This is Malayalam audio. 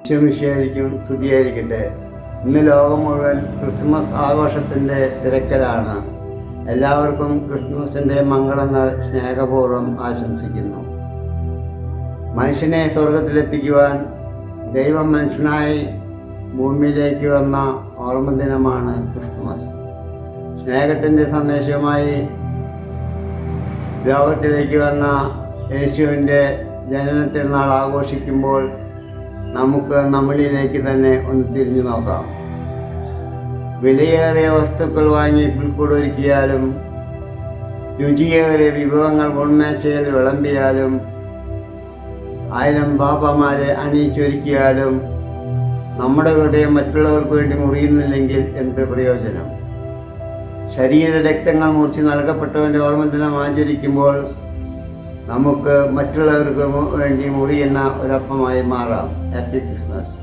ഈശോമിശിഹായ്ക്കും സ്തുതിയായിരിക്കട്ടെ. ഇന്ന് ലോകം മുഴുവൻ ക്രിസ്തുമസ് ആഘോഷത്തിൻ്റെ തിരക്കിലാണ്. എല്ലാവർക്കും ക്രിസ്തുമസിൻ്റെ മംഗളങ്ങൾ സ്നേഹപൂർവ്വം ആശംസിക്കുന്നു. മനുഷ്യനെ സ്വർഗത്തിലെത്തിക്കുവാൻ ദൈവം മനുഷ്യനായി ഭൂമിയിലേക്ക് വന്ന ഓർമ്മ ദിനമാണ് ക്രിസ്തുമസ്. സ്നേഹത്തിൻ്റെ സന്ദേശവുമായി ലോകത്തിലേക്ക് വന്ന യേശുവിൻ്റെ ജനന തിരുനാൾ ആഘോഷിക്കുമ്പോൾ നമുക്ക് നമ്മളിലേക്ക് തന്നെ ഒന്ന് തിരിഞ്ഞു നോക്കാം. വിലയേറിയ വസ്തുക്കൾ വാങ്ങി പുൽക്കൂടൊരുക്കിയാലും രുചിയേറിയ വിഭവങ്ങൾ ഉന്മേശയിൽ വിളമ്പിയാലും 1000 ബാബമാരെ അണിയിച്ചൊരുക്കിയാലും നമ്മുടെ ഹൃദയം മറ്റുള്ളവർക്ക് വേണ്ടി മുറിയുന്നില്ലെങ്കിൽ എന്ത് പ്രയോജനം? ശരീര രക്തങ്ങൾ മുറിച്ച് നൽകപ്പെട്ടവൻ്റെ ഓർമ്മദിനം ആചരിക്കുമ്പോൾ നമുക്ക് മറ്റുള്ളവർക്ക് വേണ്ടി മുറിയുന്ന ഒരപ്പമായി മാറാം. Happy Christmas.